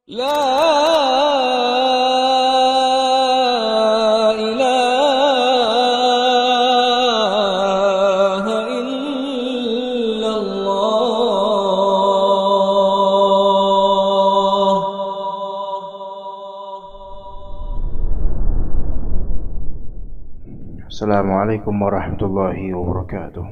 لا إله إلا الله. Assalamualaikum warahmatullahi wabarakatuh.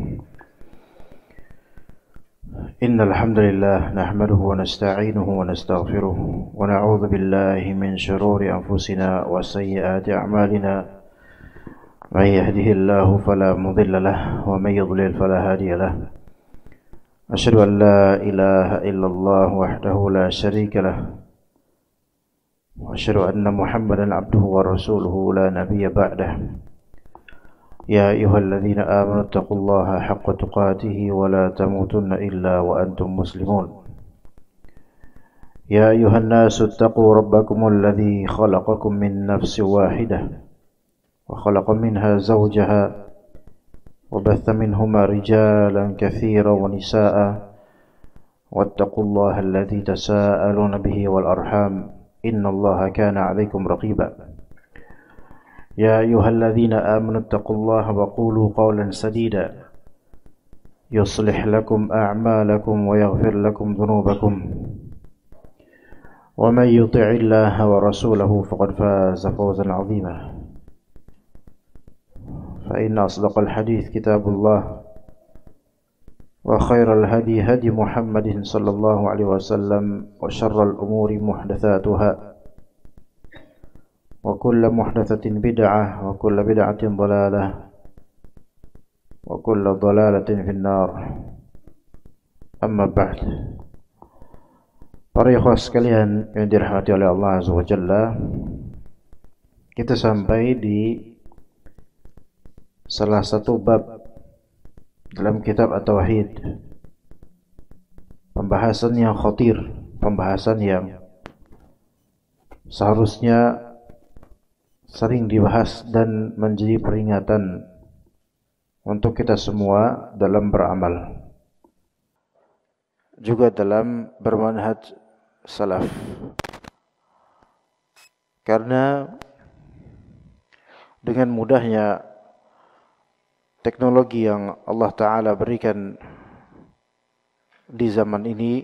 Innal hamdalillah nahmaduhu wa nasta'inuhu wa nastaghfiruh wa na'udzu billahi min shururi anfusina wa sayyiati a'malina. May yahdihillahu fala mudilla lahu wa may yudlil fala hadiya lahu. Asyhadu an la ilaha illallah wahdahu la syarika lahu wa asyhadu anna Muhammadan 'abduhu wa rasuluhu la nabiyya ba'dahu. يا أيها الذين آمنوا اتقوا الله حق تقاته ولا تموتن إلا وأنتم مسلمون. يا أيها الناس اتقوا ربكم الذي خلقكم من نفس واحدة وخلق منها زوجها وبث منهما رجالا كثيرا ونساء واتقوا الله الذي تساءلون به والأرحام إن الله كان عليكم رقيبا. يا أيها الذين آمنوا اتقوا الله وقولوا قولا سديدا يصلح لكم أعمالكم ويغفر لكم ذنوبكم ومن يطع الله ورسوله فقد فاز فوزا عظيما. فإن أصدق الحديث كتاب الله وخير الهدي هدي محمد صلى الله عليه وسلم وشر الأمور محدثاتها وكل محدثة بدعة وكل بدعة ضلالة وكل ضلالة في النار. Amma ba'd. Para ikhwah sekalian yang dirahmati oleh Allah Azza wa Jalla, kita sampai di salah satu bab dalam kitab At-Tauhid, pembahasan yang khatir, pembahasan yang seharusnya sering dibahas dan menjadi peringatan untuk kita semua dalam beramal, juga dalam bermanhaj salaf. Karena dengan mudahnya teknologi yang Allah Ta'ala berikan di zaman ini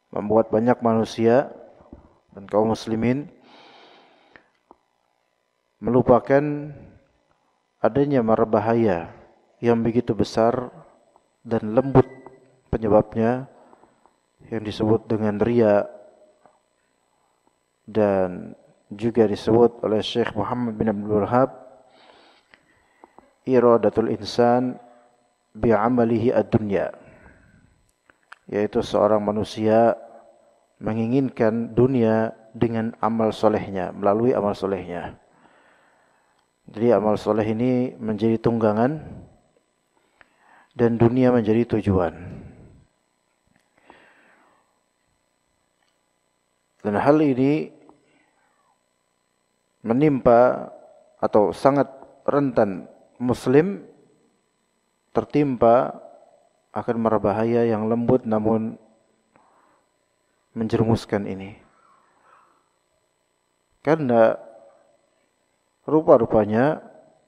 membuat banyak manusia dan kaum muslimin melupakan adanya mara bahaya yang begitu besar dan lembut penyebabnya, yang disebut dengan riya, dan juga disebut oleh Syekh Muhammad bin Abdul Wahhab iradatul insan bi'amalihi ad-dunya, yaitu seorang manusia menginginkan dunia dengan amal solehnya, melalui amal solehnya. Jadi amal soleh ini menjadi tunggangan dan dunia menjadi tujuan. Dan hal ini menimpa atau sangat rentan muslim tertimpa akan mara bahaya yang lembut namun menjerumuskan ini. Karena rupa-rupanya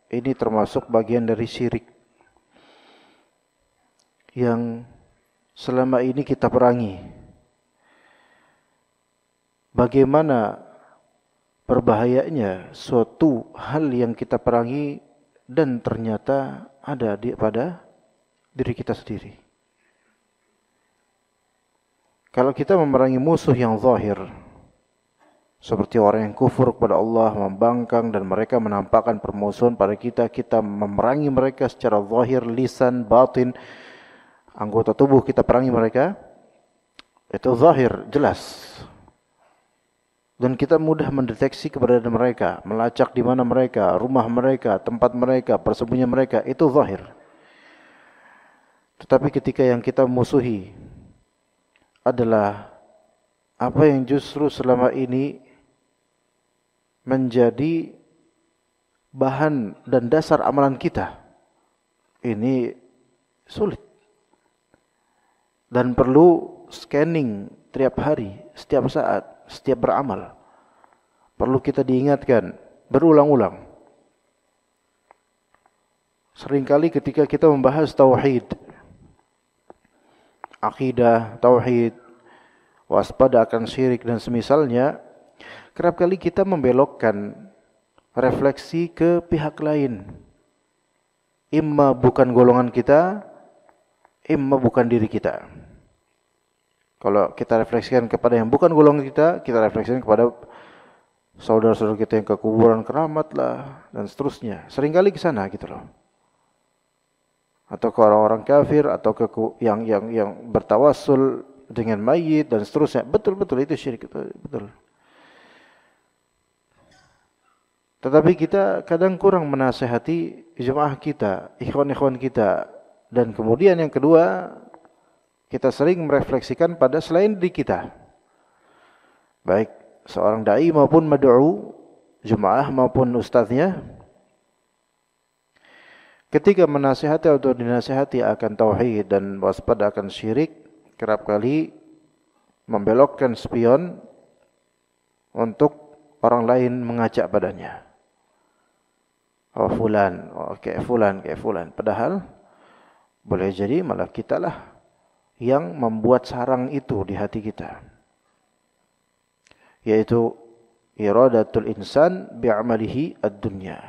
ini termasuk bagian dari syirik yang selama ini kita perangi. Bagaimana berbahayanya suatu hal yang kita perangi dan ternyata ada pada diri kita sendiri. Kalau kita memerangi musuh yang zahir, seperti orang yang kufur kepada Allah, membangkang, dan mereka menampakkan permusuhan pada kita, kita memerangi mereka secara zahir, lisan, batin, anggota tubuh kita perangi mereka, itu zahir, jelas. Dan kita mudah mendeteksi keberadaan mereka, melacak di mana mereka, rumah mereka, tempat mereka, persembunyian mereka, itu zahir. Tetapi ketika yang kita musuhi adalah apa yang justru selama ini menjadi bahan dan dasar amalan kita, ini sulit dan perlu scanning setiap hari, setiap saat, setiap beramal. Perlu kita diingatkan berulang-ulang. Seringkali ketika kita membahas tauhid, akidah, tauhid, waspada akan syirik dan semisalnya, kerap kali kita membelokkan refleksi ke pihak lain. Imma bukan golongan kita, imma bukan diri kita. Kalau kita refleksikan kepada yang bukan golongan kita refleksikan kepada saudara-saudara kita yang ke kuburan keramat lah dan seterusnya. Seringkali ke sana gitu loh. Atau ke orang-orang kafir atau ke yang bertawassul dengan mayit dan seterusnya. Betul itu syirik, betul. Tetapi kita kadang kurang menasihati jemaah kita, ikhwan-ikhwan kita. Dan kemudian yang kedua, kita sering merefleksikan pada selain diri kita. Baik seorang dai maupun mad'u, jemaah maupun ustadznya, ketika menasihati atau dinasihati akan tauhid dan waspada akan syirik, kerap kali membelokkan spion untuk orang lain mengajak padanya. Oh fulan, kayak fulan. Padahal boleh jadi malah kitalah yang membuat sarang itu di hati kita. Yaitu iradatul insan bi'amalihi ad-dunya.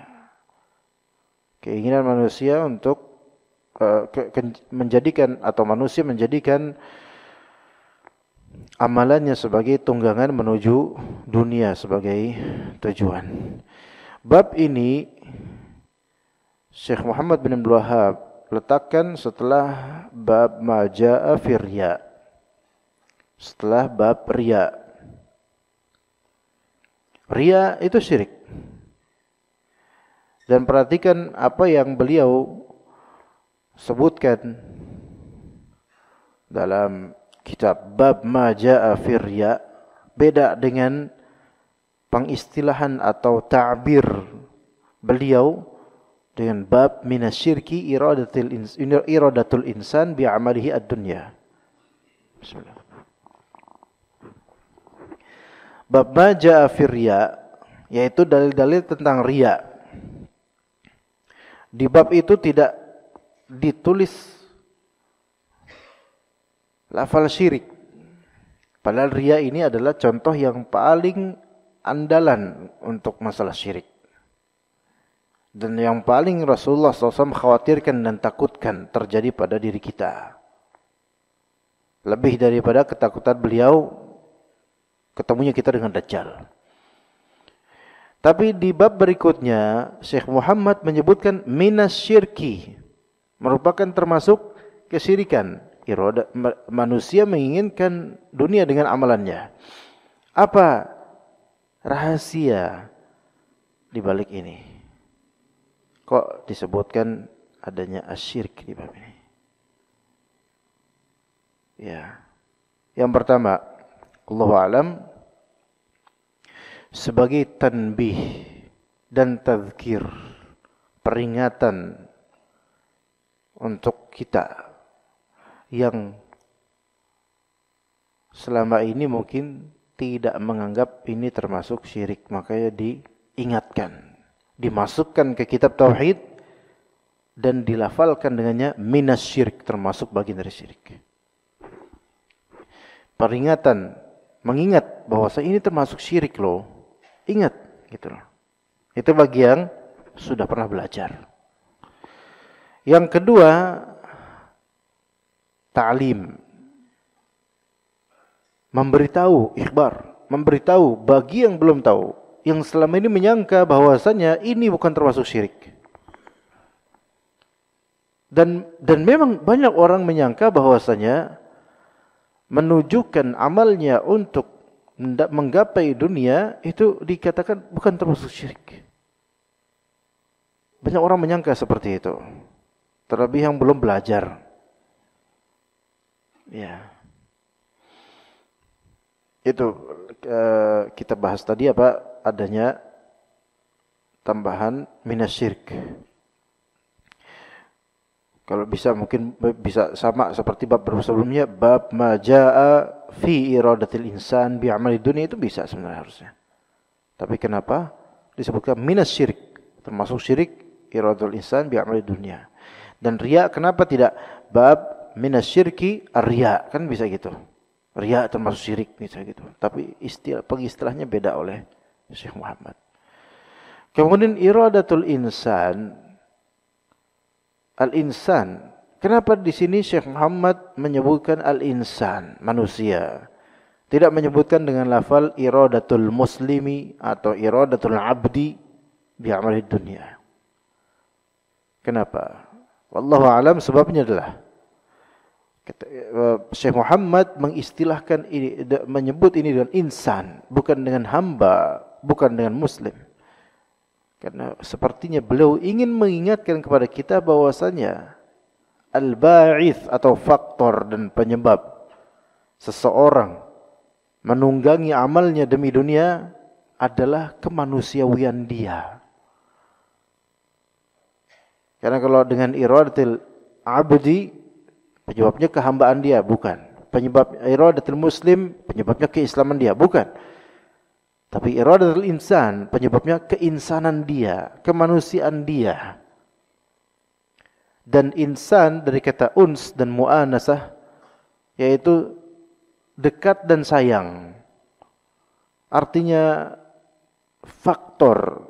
Keinginan manusia untuk menjadikan atau manusia menjadikan amalannya sebagai tunggangan menuju dunia sebagai tujuan. Bab ini Syekh Muhammad bin Abdul Wahhab letakkan setelah bab majaa fi riya. Setelah bab riya. Riya itu syirik. Dan perhatikan apa yang beliau sebutkan dalam kitab bab majaa fi riya, beda dengan pengistilahan atau ta'bir beliau dengan bab minasyirki iradatul insan bi'amalihi ad-dunya. Bismillah. Bab majaa fi riya, yaitu dalil-dalil tentang riya. Di bab itu tidak ditulis lafal syirik. Padahal riya ini adalah contoh yang paling andalan untuk masalah syirik. Dan yang paling Rasulullah SAW khawatirkan dan takutkan terjadi pada diri kita. Lebih daripada ketakutan beliau ketemunya kita dengan Dajjal. Tapi di bab berikutnya Syekh Muhammad menyebutkan minas syirki, merupakan termasuk kesyirikan. Manusia menginginkan dunia dengan amalannya. Apa rahasia di balik ini? Kok disebutkan adanya asyirk di bab ini? Ya. Yang pertama, Allahu a'lam, sebagai tanbih dan tazkir, peringatan untuk kita yang selama ini mungkin tidak menganggap ini termasuk syirik, makanya diingatkan, dimasukkan ke kitab tauhid dan dilafalkan dengannya minas syirik, termasuk bagian dari syirik. Peringatan, mengingat bahwa ini termasuk syirik loh. Ingat gitu loh. Itu bagi yang sudah pernah belajar. Yang kedua, ta'lim. Memberitahu, ikhbar, memberitahu bagi yang belum tahu, yang selama ini menyangka bahwasanya ini bukan termasuk syirik. Dan memang banyak orang menyangka bahwasanya menunjukkan amalnya untuk menggapai dunia itu dikatakan bukan termasuk syirik. Banyak orang menyangka seperti itu. Terlebih yang belum belajar. Ya. Itu kita bahas tadi apa adanya tambahan minasyirik. Kalau bisa mungkin bisa sama seperti bab sebelumnya, bab ma jaa fi iradatil insan bi amali dunia, itu bisa sebenarnya harusnya. Tapi kenapa disebutkan minas syirik, termasuk syirik iradatul insan bi amali dunia. Dan riya kenapa tidak bab minas syirki ar-riya, kan bisa gitu. Riya termasuk syirik bisa gitu. Tapi pengistilahnya beda oleh Syekh Muhammad. Kemudian iradatul insan, al-insan. Kenapa di sini Syekh Muhammad menyebutkan al-insan, manusia? Tidak menyebutkan dengan lafal iradatul muslimi atau iradatul abdi bi amali dunia. Kenapa? Wallahu alam, sebabnya adalah Syekh Muhammad mengistilahkan ini, menyebut ini dengan insan, bukan dengan hamba, bukan dengan muslim. Karena sepertinya beliau ingin mengingatkan kepada kita bahwasanya al-ba'ith atau faktor dan penyebab seseorang menunggangi amalnya demi dunia adalah kemanusiawian dia. Karena kalau dengan iradatul abdi, penyebabnya kehambaan dia, bukan. Penyebab iradatul muslim, penyebabnya keislaman dia, bukan. Tapi iradatul insan, penyebabnya keinsanan dia, kemanusiaan dia. Dan insan dari kata uns dan mu'anasah, yaitu dekat dan sayang. Artinya faktor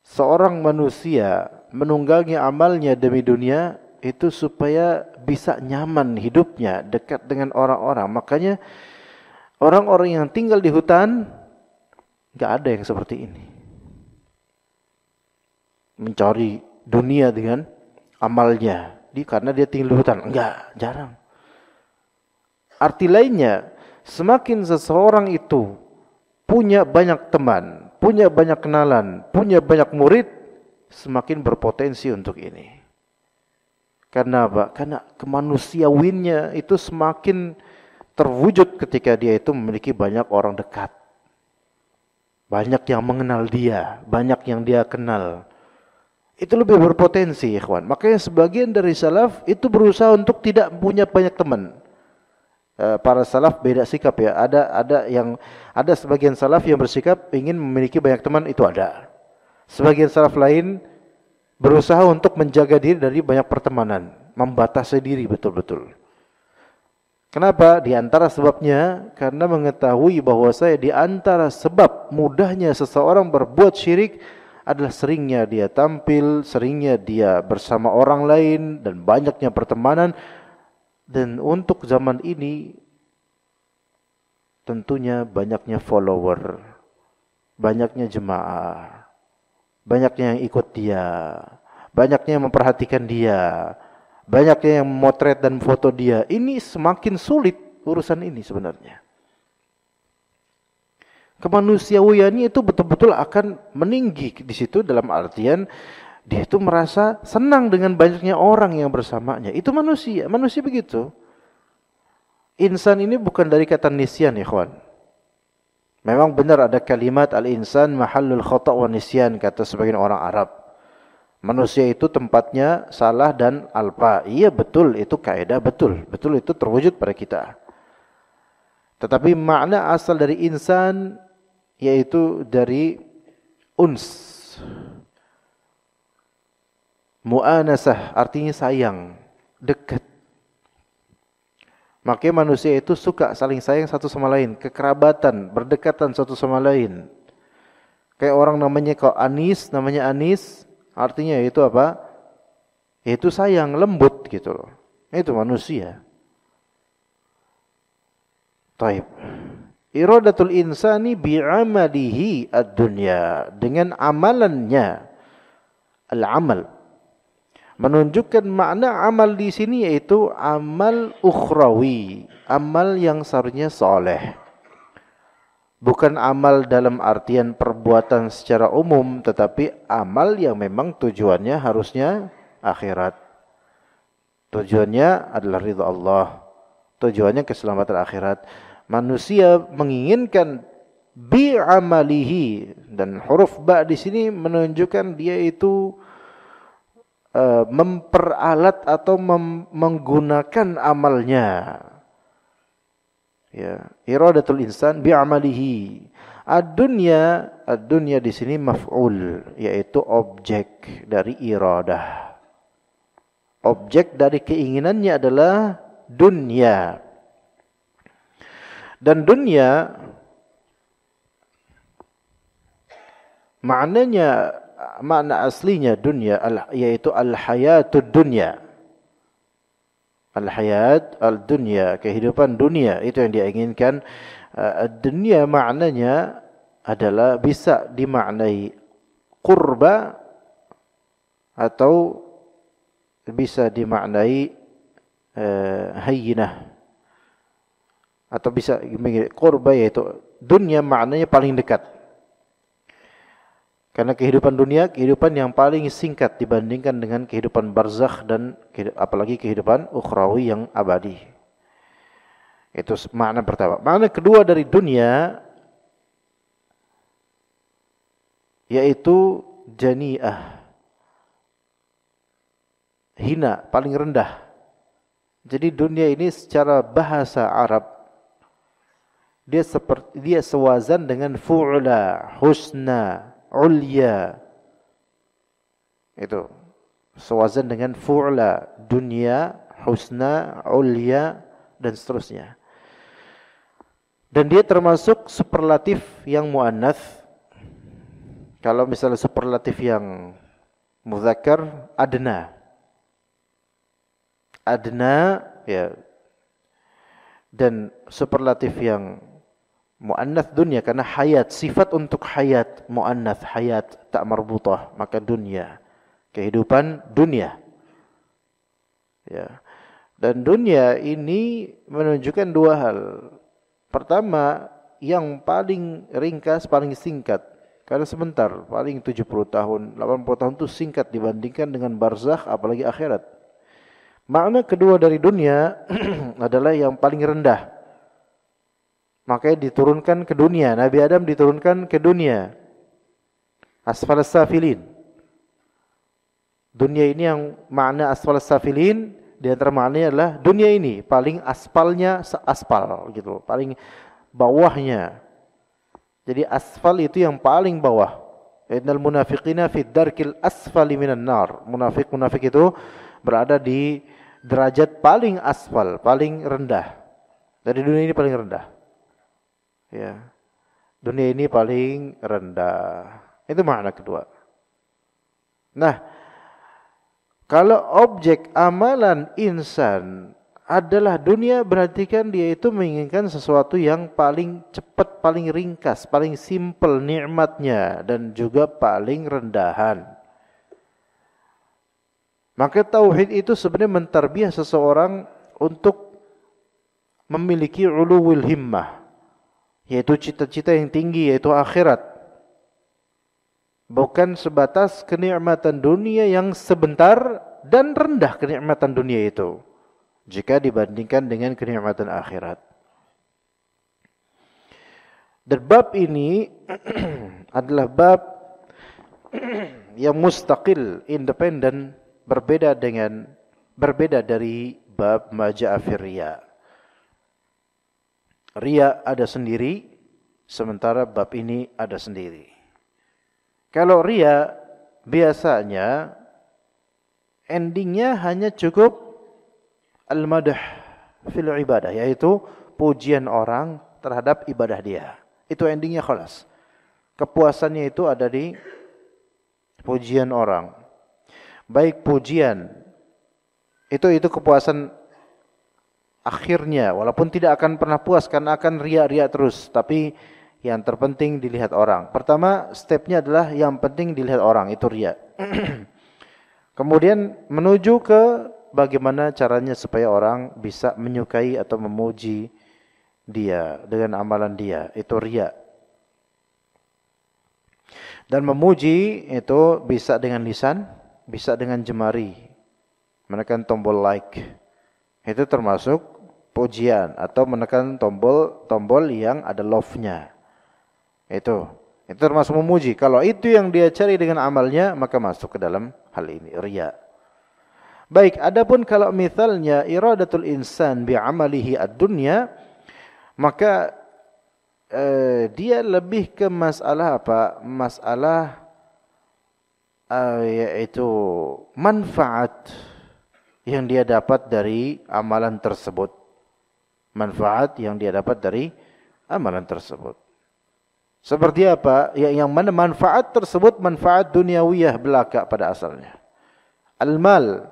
seorang manusia menunggangi amalnya demi dunia itu supaya bisa nyaman hidupnya, dekat dengan orang-orang. Makanya orang-orang yang tinggal di hutan, nggak ada yang seperti ini. Mencari dunia dengan amalnya, karena dia tinggal di hutan. Enggak, jarang. Arti lainnya, semakin seseorang itu punya banyak teman, punya banyak kenalan, punya banyak murid, semakin berpotensi untuk ini. Karena apa? Karena kemanusiawinya itu semakin terwujud ketika dia itu memiliki banyak orang dekat. Banyak yang mengenal dia, banyak yang dia kenal. Itu lebih berpotensi, ikhwan. Makanya sebagian dari salaf itu berusaha untuk tidak punya banyak teman. Para salaf beda sikap ya. Ada sebagian salaf yang bersikap ingin memiliki banyak teman, itu ada. Sebagian salaf lain berusaha untuk menjaga diri dari banyak pertemanan, membatasi diri betul-betul. Kenapa? Di antara sebabnya karena mengetahui bahwa di antara sebab mudahnya seseorang berbuat syirik adalah seringnya dia tampil, seringnya dia bersama orang lain dan banyaknya pertemanan. Dan untuk zaman ini tentunya banyaknya follower, banyaknya jemaah, banyaknya yang ikut dia, banyaknya yang memperhatikan dia, banyaknya yang memotret dan foto dia. Ini semakin sulit urusan ini sebenarnya. Kemanusiawiannya itu betul-betul akan meninggi di situ, dalam artian dia itu merasa senang dengan banyaknya orang yang bersamanya. Itu manusia begitu. Insan ini bukan dari kata nisyan, ikhwan. Memang benar ada kalimat al-insan mahallul khata' wa nisyan, kata sebagian orang Arab. Manusia itu tempatnya salah dan alpa. Iya betul, itu kaidah betul. Betul, itu terwujud pada kita. Tetapi makna asal dari insan yaitu dari uns. Mu'anasah artinya sayang, dekat. Makanya manusia itu suka saling sayang satu sama lain, kekerabatan, berdekatan satu sama lain. Kayak orang namanya namanya Anis, artinya itu apa? Itu sayang, lembut gitu loh. Itu manusia. Taib. Iradatul insani bi'amalihi ad-dunya, dengan amalannya. Al-amal menunjukkan makna amal di sini yaitu amal ukhrawi, amal yang seharusnya soleh. Bukan amal dalam artian perbuatan secara umum, tetapi amal yang memang tujuannya harusnya akhirat. Tujuannya adalah ridha Allah. Tujuannya keselamatan akhirat. Manusia menginginkan bi amalihi, dan huruf ba di sini menunjukkan dia itu memperalat atau menggunakan amalnya. Ya, iradatul insan bi'amalihi. Ad-dunya di sini maf'ul, yaitu objek dari iradah. Objek dari keinginannya adalah dunya. Dan dunya makna aslinya dunya yaitu al-hayatud dunya. Al-hayat al-dunya, kehidupan dunia itu yang dia inginkan. Dunia maknanya adalah bisa dimaknai qurba atau bisa dimaknai hayyinah. Atau bisa qurba yaitu dunia maknanya paling dekat. Karena kehidupan dunia, kehidupan yang paling singkat dibandingkan dengan kehidupan barzakh dan apalagi kehidupan ukhrawi yang abadi. Itu makna pertama. Makna kedua dari dunia yaitu jani'ah. Hina, paling rendah. Jadi dunia ini secara bahasa Arab dia sewazan dengan fu'la, husna, ulya. Itu sewazan dengan fu'la, dunia, husna, ulya dan seterusnya. Dan dia termasuk superlatif yang muannats. Kalau misalnya superlatif yang muzakkar, adna. Adna ya. Dan superlatif yang muannats dunia karena hayat, sifat untuk hayat, muannats hayat tak marbutah, maka dunia, kehidupan dunia. Ya. Dan dunia ini menunjukkan dua hal. Pertama, yang paling ringkas, paling singkat. Karena sebentar, paling 70 tahun, 80 tahun itu singkat dibandingkan dengan barzakh apalagi akhirat. Makna kedua dari dunia adalah yang paling rendah. Makanya diturunkan ke dunia. Nabi Adam diturunkan ke dunia. Asfalas safilin. Dunia ini yang makna asfalas safilin, di antara maknanya adalah dunia ini paling aspalnya aspal gitu, paling bawahnya. Jadi asfal itu yang paling bawah. Innal munafiqina fid darkil asfali minan nar. Munafik itu berada di derajat paling asfal, paling rendah. Dari dunia ini paling rendah. Ya. Dunia ini paling rendah. Itu makna kedua. Nah, kalau objek amalan insan adalah dunia, berarti kan dia itu menginginkan sesuatu yang paling cepat, paling ringkas, paling simpel nikmatnya dan juga paling rendahan. Maka tauhid itu sebenarnya mentarbiah seseorang untuk memiliki uluwil himmah, yaitu cita-cita yang tinggi, yaitu akhirat. Bukan sebatas kenikmatan dunia yang sebentar dan rendah kenikmatan dunia itu jika dibandingkan dengan kenikmatan akhirat. Dan bab ini adalah bab yang mustaqil, independen, berbeda dari bab maja'a fir riya. Riya ada sendiri, sementara bab ini ada sendiri. Kalau riya biasanya endingnya hanya cukup al-madah fil ibadah, yaitu pujian orang terhadap ibadah dia. Itu endingnya khalas. Kepuasannya itu ada di pujian orang. Baik pujian itu kepuasan akhirnya, walaupun tidak akan pernah puas karena akan ria-ria terus, tapi yang terpenting dilihat orang. Pertama, stepnya adalah yang penting dilihat orang, itu ria. Kemudian menuju ke bagaimana caranya supaya orang bisa menyukai atau memuji dia dengan amalan dia, itu ria. Dan memuji itu bisa dengan lisan, bisa dengan jemari, menekan tombol like. Itu termasuk pujian atau menekan tombol yang ada love-nya. Itu termasuk memuji. Kalau itu yang dia cari dengan amalnya, maka masuk ke dalam hal ini, riya. Baik, adapun kalau misalnya iradatul insan bi'amalihi ad-dunya, maka dia lebih ke masalah apa? Masalah yaitu manfaat yang dia dapat dari amalan tersebut. Manfaat yang dia dapat dari amalan tersebut. Seperti apa? Yang mana manfaat tersebut manfaat duniawiyah belaka pada asalnya. Al-mal,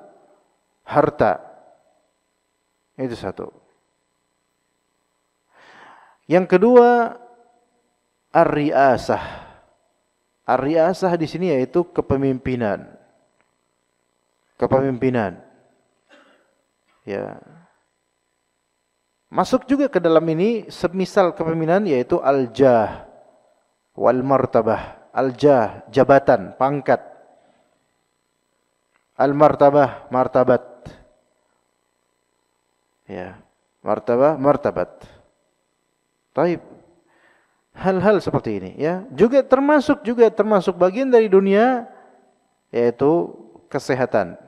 harta. Itu satu. Yang kedua, ar-riasah. Ar-riasah di sini yaitu kepemimpinan. Kepemimpinan. Ya. Masuk juga ke dalam ini semisal kepemimpinan yaitu al-jah wal martabah. Al-jah, jabatan, pangkat. Al-martabah, martabat. Ya, martabah, martabat. Taib. Hal-hal seperti ini ya, juga termasuk bagian dari dunia yaitu kesehatan.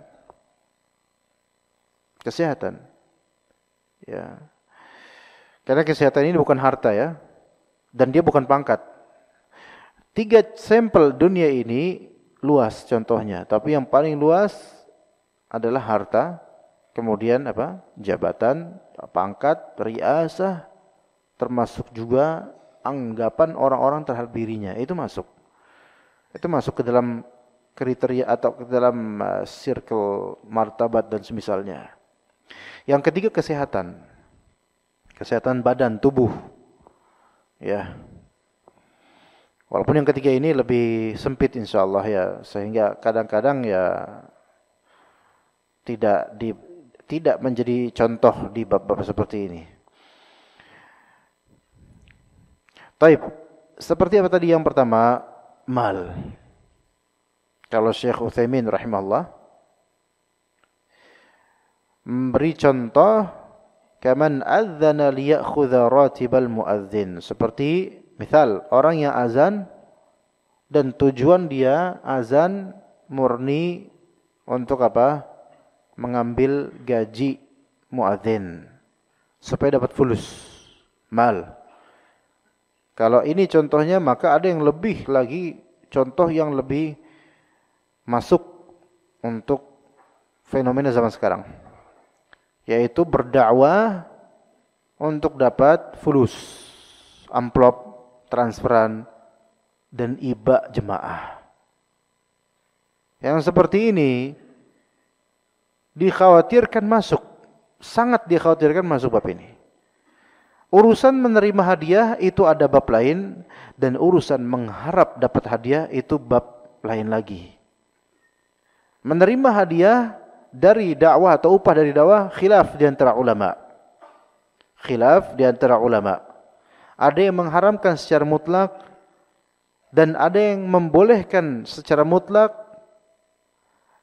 Kesehatan. Ya. Karena kesehatan ini bukan harta ya, dan dia bukan pangkat. 3 sampel dunia ini luas contohnya, tapi yang paling luas adalah harta, kemudian apa? Jabatan, pangkat, riasah, termasuk juga anggapan orang-orang terhadap dirinya. Itu masuk ke dalam kriteria atau ke dalam circle martabat dan semisalnya. Yang ketiga kesehatan. Kesehatan badan, tubuh. Ya. Walaupun yang ketiga ini lebih sempit insyaallah ya, sehingga kadang-kadang ya tidak menjadi contoh di bab-bab seperti ini. Taib. Seperti apa tadi yang pertama? Mal. Kalau Syekh Utsaimin rahimahullah memberi contoh kaman adzana liya'khudha ratibal muadzin. Seperti misal orang yang azan dan tujuan dia azan murni untuk apa? Mengambil gaji muadzin supaya dapat fulus, mal. Kalau ini contohnya, maka ada yang lebih lagi, contoh yang lebih masuk untuk fenomena zaman sekarang, yaitu berdakwah untuk dapat fulus, amplop, transferan, dan iba jemaah. Yang seperti ini dikhawatirkan masuk, sangat dikhawatirkan masuk bab ini. Urusan menerima hadiah itu ada bab lain, dan urusan mengharap dapat hadiah itu bab lain lagi. Menerima hadiah dari dakwah atau upah dari dakwah khilaf di antara ulama. Khilaf di antara ulama. Ada yang mengharamkan secara mutlak dan ada yang membolehkan secara mutlak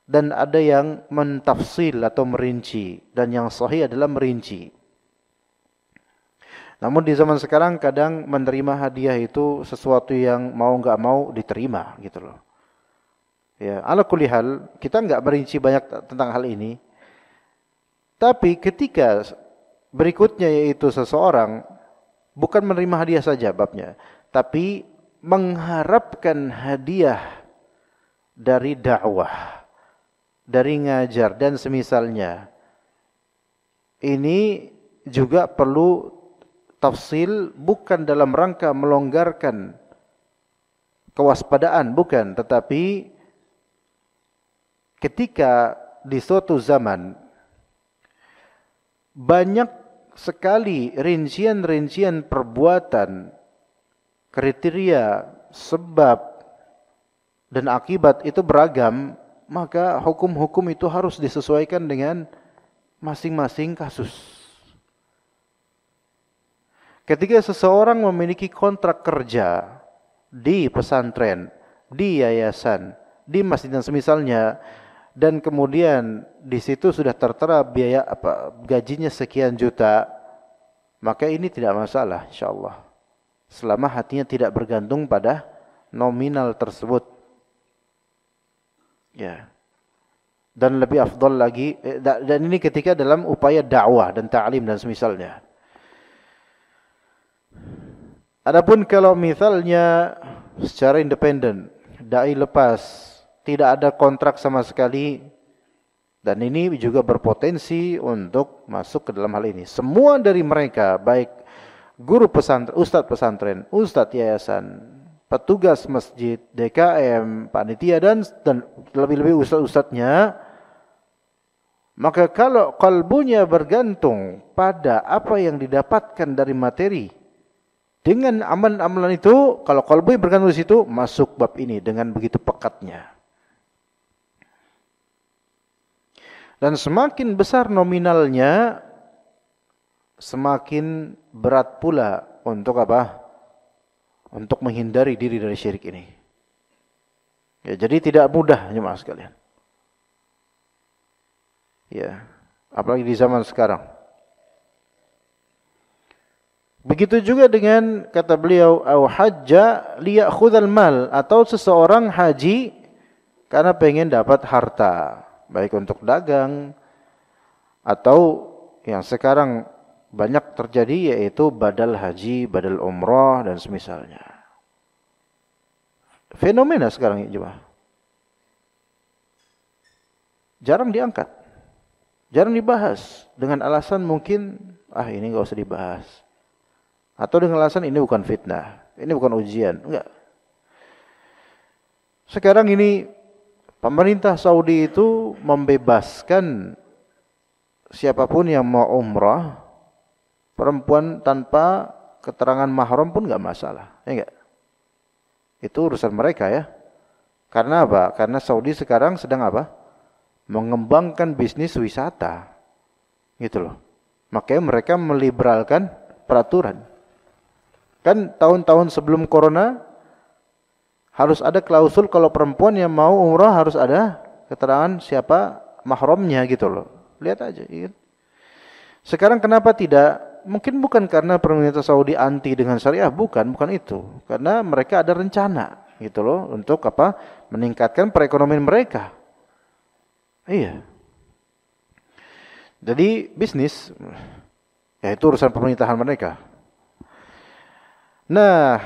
dan ada yang mentafsil atau merinci, dan yang sahih adalah merinci. Namun di zaman sekarang kadang menerima hadiah itu sesuatu yang mau enggak mau diterima gitu loh. Ya, ala kulli hal, kita enggak merinci banyak tentang hal ini. Tapi ketika berikutnya yaitu seseorang bukan menerima hadiah saja babnya, tapi mengharapkan hadiah dari dakwah, dari ngajar dan semisalnya. Ini juga perlu tafsil, bukan dalam rangka melonggarkan kewaspadaan, bukan, tetapi ketika di suatu zaman banyak sekali rincian-rincian perbuatan, kriteria, sebab dan akibat itu beragam, maka hukum-hukum itu harus disesuaikan dengan masing-masing kasus. Ketika seseorang memiliki kontrak kerja di pesantren, di yayasan, di masjid dan semisalnya, dan kemudian di situ sudah tertera biaya gajinya sekian juta, maka ini tidak masalah insyaallah, selama hatinya tidak bergantung pada nominal tersebut. Ya. dan lebih afdal lagi, dan ini ketika dalam upaya dakwah dan ta'lim dan semisalnya. Adapun kalau misalnya secara independen, dai lepas, tidak ada kontrak sama sekali, dan ini juga berpotensi untuk masuk ke dalam hal ini. Semua dari mereka, baik guru pesantren, ustadz yayasan, petugas masjid, DKM, panitia dan lebih-lebih ustadz-ustadznya, maka kalau kalbunya bergantung pada apa yang didapatkan dari materi, dengan amalan-amalan itu, kalau kalbunya bergantung di situ, masuk bab ini dengan begitu pekatnya. Dan semakin besar nominalnya, semakin berat pula untuk apa? Untuk menghindari diri dari syirik ini. Ya, jadi tidak mudah jemaah sekalian. Ya, apalagi di zaman sekarang. Begitu juga dengan kata beliau, au hajja liya'khudhal mal, atau seseorang haji karena pengen dapat harta, baik untuk dagang atau yang sekarang banyak terjadi yaitu badal haji, badal umrah dan semisalnya. Fenomena sekarang ini jemaah. Jarang diangkat, jarang dibahas dengan alasan mungkin ini enggak usah dibahas. Atau dengan alasan ini bukan fitnah, ini bukan ujian, enggak. Sekarang ini pemerintah Saudi itu membebaskan siapapun yang mau umrah, perempuan tanpa keterangan mahram pun enggak masalah, ya enggak? Itu urusan mereka ya. Karena apa? Karena Saudi sekarang sedang apa? Mengembangkan bisnis wisata. Gitu loh. Makanya mereka meliberalkan peraturan. Kan tahun-tahun sebelum corona harus ada klausul kalau perempuan yang mau umrah harus ada keterangan siapa mahramnya gitu loh. Lihat aja. Iya. Sekarang kenapa tidak? Mungkin bukan karena pemerintah Saudi anti dengan syariah, bukan itu. Karena mereka ada rencana gitu loh untuk apa? Meningkatkan perekonomian mereka. Iya. Jadi bisnis ya itu urusan pemerintahan mereka. Nah,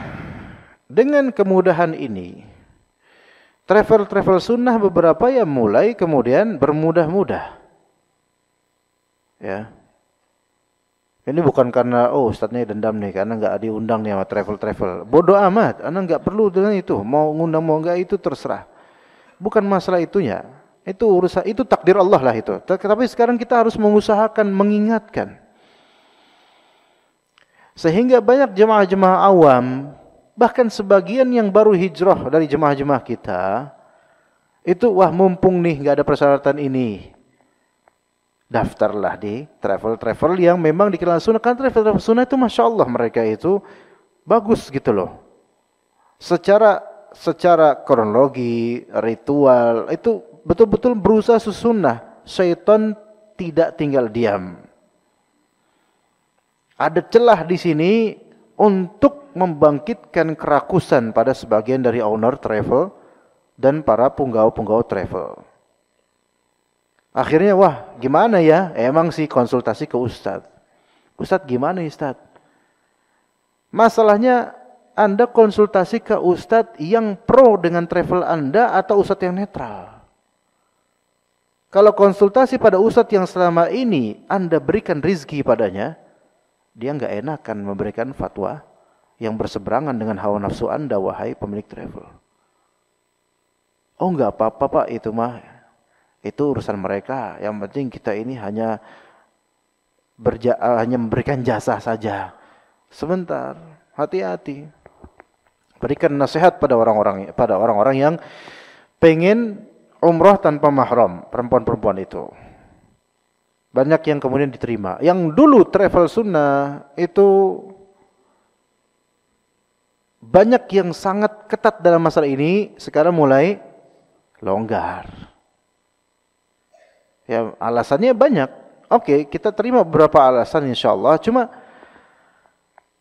dengan kemudahan ini, travel sunnah beberapa yang mulai kemudian bermudah-mudah. Ya. Ini bukan karena ustadznya dendam nih karena enggak diundang nih sama travel. Bodoh amat, Anda enggak perlu dengan itu. Mau ngundang mau enggak itu terserah. Bukan masalah itunya. Itu urusan, itu takdir Allah lah itu. Tapi sekarang kita harus mengusahakan mengingatkan. Sehingga banyak jemaah-jemaah awam, bahkan sebagian yang baru hijrah dari jemaah-jemaah kita, itu wah mumpung nih enggak ada persyaratan ini, daftarlah di travel yang memang dikenal sunnah. Karena travel sunnah itu Masya Allah mereka itu bagus gitu loh. Secara kronologi, ritual, itu betul-betul berusaha sunnah. Syaitan tidak tinggal diam. Ada celah di sini untuk membangkitkan kerakusan pada sebagian dari owner travel dan para punggawa-punggawa travel. Akhirnya wah gimana ya? Emang sih konsultasi ke Ustadz. Ustadz gimana Ustadz? Masalahnya Anda konsultasi ke Ustadz yang pro dengan travel Anda atau Ustadz yang netral? Kalau konsultasi pada Ustadz yang selama ini Anda berikan rizki padanya, dia enggak enakan memberikan fatwa yang berseberangan dengan hawa nafsu Anda, wahai pemilik travel. Oh enggak apa-apa Pak, itu mah itu urusan mereka. Yang penting kita ini hanya memberikan jasa saja. Sebentar, hati-hati. Berikan nasihat pada orang-orang yang pengen umrah tanpa mahram, perempuan-perempuan itu. Banyak yang kemudian diterima. Yang dulu travel sunnah itu banyak yang sangat ketat dalam masalah ini, sekarang mulai longgar. Ya, alasannya banyak. Oke, kita terima beberapa alasan insyaallah. Cuma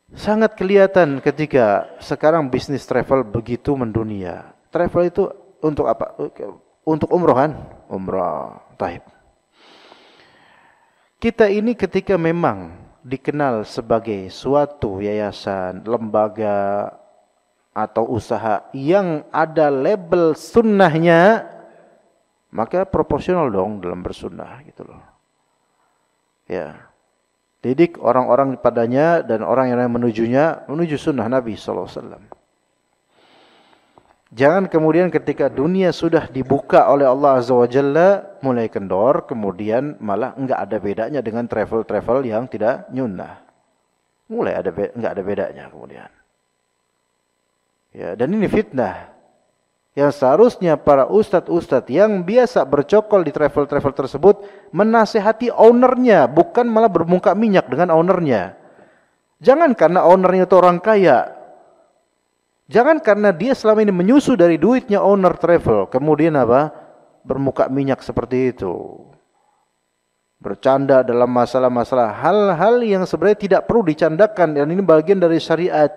sangat kelihatan ketika sekarang bisnis travel begitu mendunia. Travel itu untuk apa? Untuk umroh kan? umrah. Taib. Kita ini ketika memang dikenal sebagai suatu yayasan, lembaga, atau usaha yang ada label sunnahnya, maka proporsional dong dalam bersunnah gitu loh. Ya. Didik orang-orang padanya dan orang yang menujunya menuju sunnah Nabi SAW. Jangan kemudian ketika dunia sudah dibuka oleh Allah Azza wa Jalla mulai kendor, kemudian malah enggak ada bedanya dengan travel-travel yang tidak nyunnah. Mulai enggak ada bedanya kemudian. Ya, dan ini fitnah. Yang seharusnya para ustadz-ustadz yang biasa bercokol di travel-travel tersebut menasehati ownernya, bukan malah bermuka minyak dengan ownernya. Jangan karena ownernya itu orang kaya. Jangan karena dia selama ini menyusu dari duitnya owner travel, kemudian apa? Bermuka minyak seperti itu. Bercanda dalam masalah-masalah hal-hal yang sebenarnya tidak perlu dicandakan, dan ini bagian dari syariat.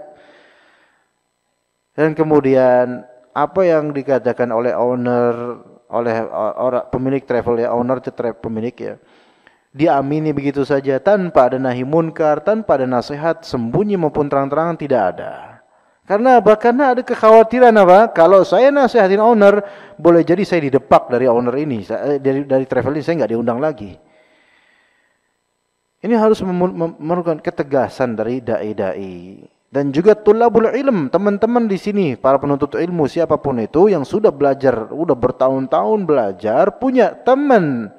Dan kemudian apa yang dikatakan oleh owner, oleh orang pemilik travel ya, owner itu pemilik ya, diamini begitu saja tanpa ada nahi munkar, tanpa ada nasihat sembunyi maupun terang-terangan, tidak ada. Karena apa? Karena ada kekhawatiran apa? Kalau saya nasihatin owner, boleh jadi saya didepak dari owner ini, dari travel ini, saya nggak diundang lagi. Ini harus memerlukan ketegasan dari dai-dai. Dan juga tulabul ilm, teman-teman di sini, para penuntut ilmu siapapun itu yang sudah belajar, sudah bertahun-tahun belajar, punya teman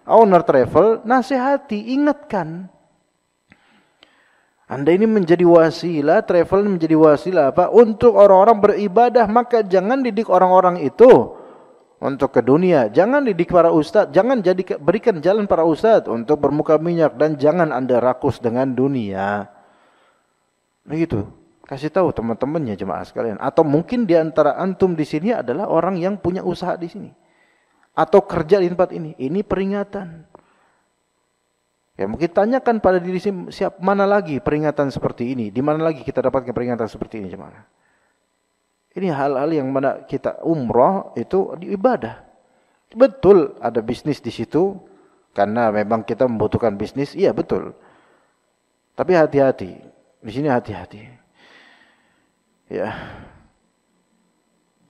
owner travel, nasihati, ingatkan. Anda ini menjadi wasilah, travel menjadi wasilah apa? Untuk orang-orang beribadah, maka jangan didik orang-orang itu untuk ke dunia. Jangan didik para ustadz, jangan berikan jalan para ustadz untuk bermuka minyak, dan jangan Anda rakus dengan dunia. Begitu. Kasih tahu teman-temannya jemaah sekalian. Atau mungkin di antara antum di sini adalah orang yang punya usaha di sini, atau kerja di tempat ini. Ini peringatan. Ya, mungkin tanyakan pada diri sini, mana lagi peringatan seperti ini? Di mana lagi kita dapatkan peringatan seperti ini jemaah? Ini hal-hal yang mana kita umrah itu di ibadah. Betul ada bisnis di situ karena memang kita membutuhkan bisnis. Iya betul. Tapi hati-hati. Di sini hati-hati. Ya.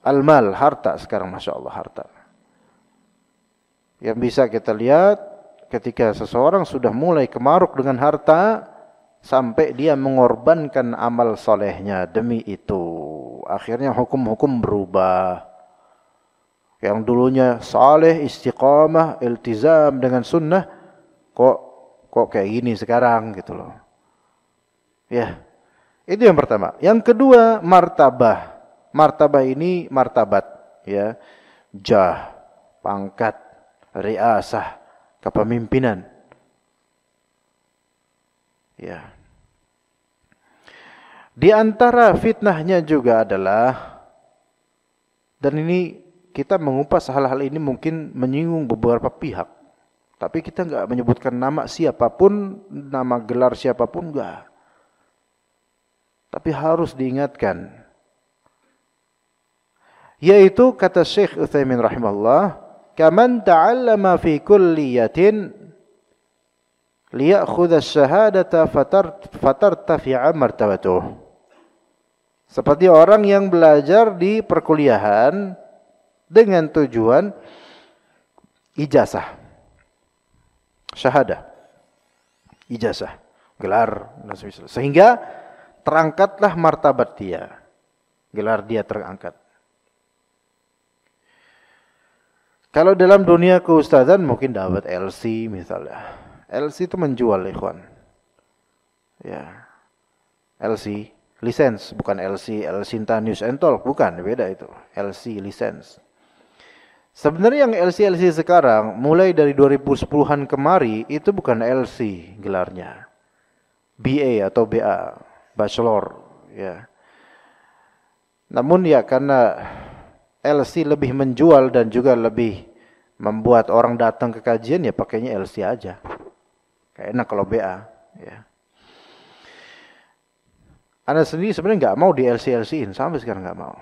Al-mal, harta sekarang, Masya Allah, harta. Yang bisa kita lihat ketika seseorang sudah mulai kemaruk dengan harta, sampai dia mengorbankan amal solehnya demi itu. Akhirnya hukum-hukum berubah. Yang dulunya saleh, istiqamah, iltizam dengan sunnah, kok kayak gini sekarang gitu loh. Ya, itu yang pertama. Yang kedua, martabah. Martabah ini martabat, ya, jah, pangkat, riasah, kepemimpinan. Ya. Di antara fitnahnya juga adalah, dan ini kita mengupas hal-hal ini mungkin menyinggung beberapa pihak, tapi kita nggak menyebutkan nama siapapun, nama gelar siapapun, nggak. Tapi harus diingatkan, yaitu kata Syekh Utsaimin rahimahullah, kaman ta'allama fi kulliyatin liya'khudha asy-syahadata fatartafi'a martabatuh. Seperti orang yang belajar di perkuliahan dengan tujuan ijazah, syahadah, ijazah, gelar, sehingga terangkatlah martabat dia, gelar dia terangkat. Kalau dalam dunia keustazan mungkin dapat LC misalnya. LC itu menjual, ikhwan. Ya. LC, license, bukan LC, El Sinta News and Talk, bukan, beda itu. LC, license. Sebenarnya yang LC sekarang, mulai dari 2010-an kemari, itu bukan LC gelarnya. BA atau BA, Bachelor. Ya. Namun ya karena LC lebih menjual dan juga lebih membuat orang datang ke kajian, ya pakainya LC aja. Kayak enak kalau BA. Ya. Anda sendiri sebenarnya nggak mau di LC-LC-in, sampai sekarang nggak mau.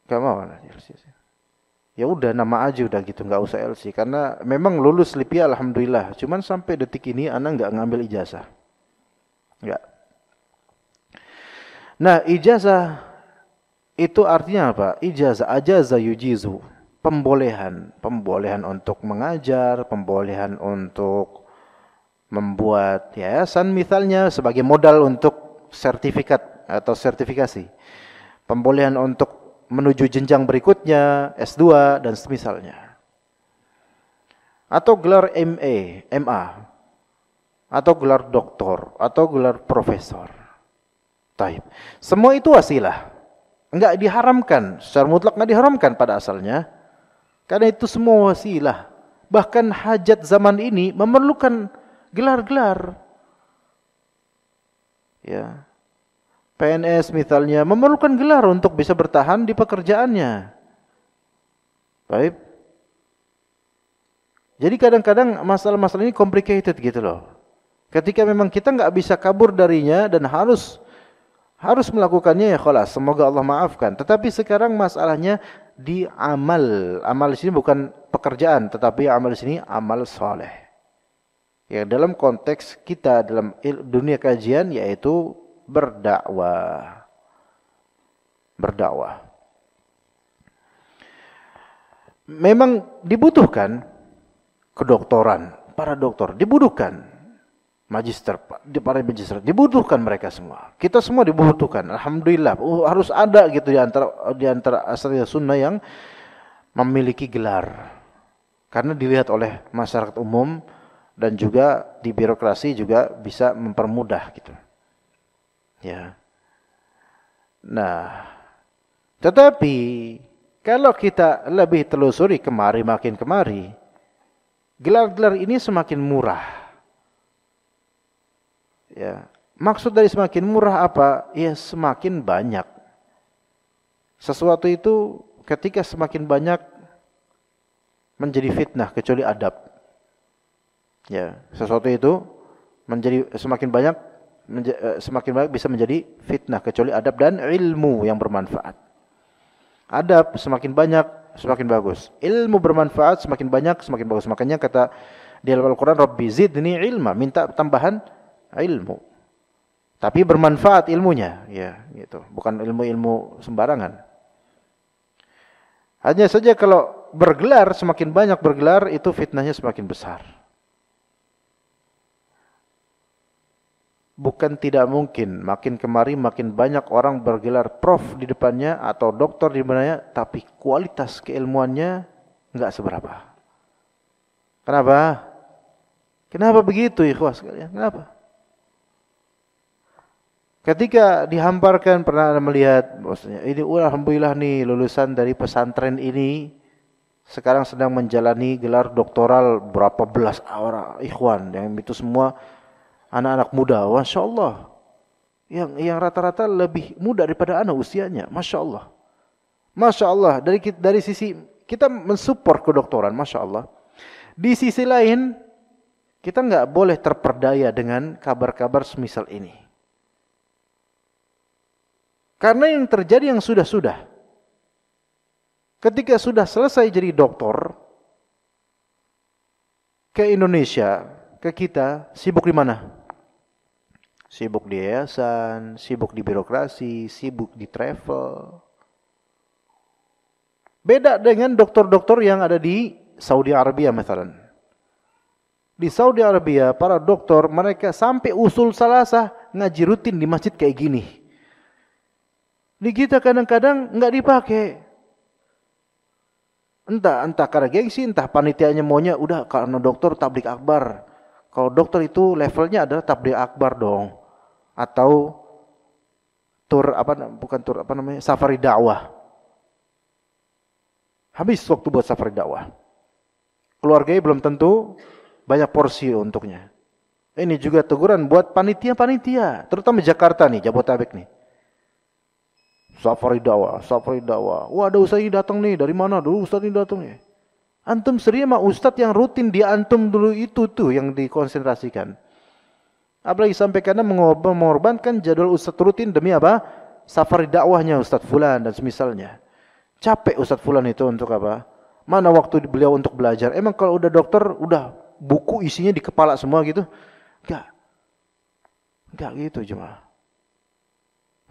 Nggak mau di LC. Ya udah nama aja udah gitu, nggak usah LC. Karena memang lulus LIPI alhamdulillah. Cuman sampai detik ini ana nggak ngambil ijazah. Nggak. Nah ijazah itu artinya apa? Ijazah ajaza yujizu. Pembolehan untuk mengajar, pembolehan untuk membuat yayasan misalnya sebagai modal untuk sertifikat atau sertifikasi. Pembolehan untuk menuju jenjang berikutnya, S2 dan semisalnya. Atau gelar MA, MA. Atau gelar doktor, atau gelar profesor. Taib. Semua itu wasilah. Enggak diharamkan, secara mutlak enggak diharamkan pada asalnya. Karena itu semua wasilah. Bahkan hajat zaman ini memerlukan gelar-gelar. Ya. PNS misalnya memerlukan gelar untuk bisa bertahan di pekerjaannya. Baik. Jadi kadang-kadang masalah-masalah ini complicated gitu loh. Ketika memang kita enggak bisa kabur darinya dan harus melakukannya ya khalas, semoga Allah maafkan. Tetapi sekarang masalahnya di amal. Amal di sini bukan pekerjaan, tetapi amal di sini amal soleh. Ya dalam konteks kita dalam dunia kajian yaitu berdakwah. Berdakwah. Memang dibutuhkan kedokteran, para dokter dibutuhkan. Magister, para magister dibutuhkan mereka semua. Kita semua dibutuhkan. Alhamdulillah. Harus ada gitu di antara asal sunnah yang memiliki gelar. Karena dilihat oleh masyarakat umum dan juga di birokrasi juga bisa mempermudah gitu. Ya. Nah, tetapi kalau kita lebih telusuri makin kemari, gelar-gelar ini semakin murah. Ya, maksud dari semakin murah apa? Ya semakin banyak. Sesuatu itu ketika semakin banyak menjadi fitnah kecuali adab. Ya, sesuatu itu menjadi semakin banyak bisa menjadi fitnah kecuali adab dan ilmu yang bermanfaat. Adab semakin banyak semakin bagus. Ilmu bermanfaat semakin banyak semakin bagus. Makanya kata di Al-Qur'an, Rabbi zidni ilma, minta tambahan ilmu. Tapi bermanfaat ilmunya, ya, gitu. Bukan ilmu-ilmu sembarangan. Hanya saja kalau bergelar semakin banyak bergelar itu fitnahnya semakin besar. Bukan tidak mungkin makin kemari makin banyak orang bergelar prof di depannya atau doktor di depannya, tapi kualitas keilmuannya enggak seberapa. Kenapa? Kenapa begitu ikhwah sekalian? Kenapa? Ketika dihamparkan pernah melihat maksudnya ini alhamdulillah nih lulusan dari pesantren ini sekarang sedang menjalani gelar doktoral berapa belas orang ikhwan yang itu semua anak-anak muda, masya Allah, yang rata-rata lebih muda daripada anak usianya, masya Allah, dari sisi kita mensupport kedokteran, masya Allah. Di sisi lain kita nggak boleh terperdaya dengan kabar-kabar semisal ini. Karena yang terjadi yang sudah-sudah. Ketika sudah selesai jadi doktor, ke Indonesia, ke kita, sibuk di mana? Sibuk di yayasan, sibuk di birokrasi, sibuk di travel. Beda dengan dokter-dokter yang ada di Saudi Arabia misalnya. Di Saudi Arabia, para dokter mereka sampai usul salasah ngaji rutin di masjid kayak gini. Di kita kadang-kadang enggak dipakai. Entah karena gengsi, entah panitianya maunya udah karena dokter tabligh akbar. Kalau dokter itu levelnya adalah tabligh akbar dong. Atau safari dakwah. Habis waktu buat safari dakwah. Keluarganya belum tentu banyak porsi untuknya. Ini juga teguran buat panitia-panitia, terutama Jakarta nih, Jabodetabek nih. Safari dakwah. Wah, ada ustaz ini datang nih, dari mana? Dulu ustaz ini datang nih. Antum serius mah ustaz yang rutin di antum dulu itu tuh yang dikonsentrasikan. Apalagi sampai karena mengorbankan jadwal ustaz rutin demi apa? Safari dakwahnya ustaz fulan dan semisalnya. Capek ustaz fulan itu untuk apa? Mana waktu beliau untuk belajar? Emang kalau udah dokter, udah buku isinya di kepala semua gitu? Enggak gitu jemaah.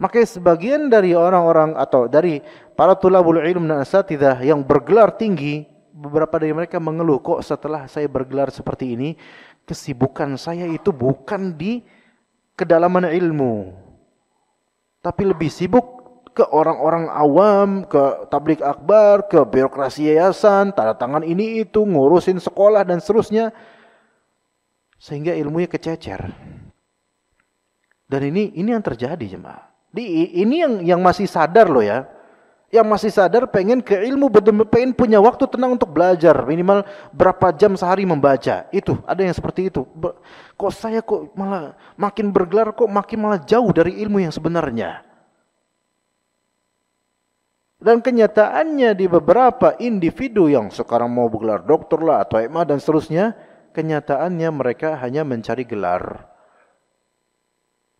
Makanya sebagian dari orang-orang atau dari para tulabul ilm dan asatidzah yang bergelar tinggi, beberapa dari mereka mengeluh, kok setelah saya bergelar seperti ini, kesibukan saya itu bukan di kedalaman ilmu, tapi lebih sibuk ke orang-orang awam, ke tabligh akbar, ke birokrasi yayasan, tanda tangan ini itu, ngurusin sekolah dan seterusnya, sehingga ilmunya kececer. Dan ini yang terjadi jemaah. Ini yang masih sadar loh ya. Yang masih sadar pengen ke ilmu, betul-betul pengen punya waktu tenang untuk belajar. Minimal berapa jam sehari membaca. Itu, ada yang seperti itu. Kok saya kok malah makin bergelar, kok makin malah jauh dari ilmu yang sebenarnya. Dan kenyataannya di beberapa individu yang sekarang mau bergelar dokter lah atau MA dan seterusnya, kenyataannya mereka hanya mencari gelar.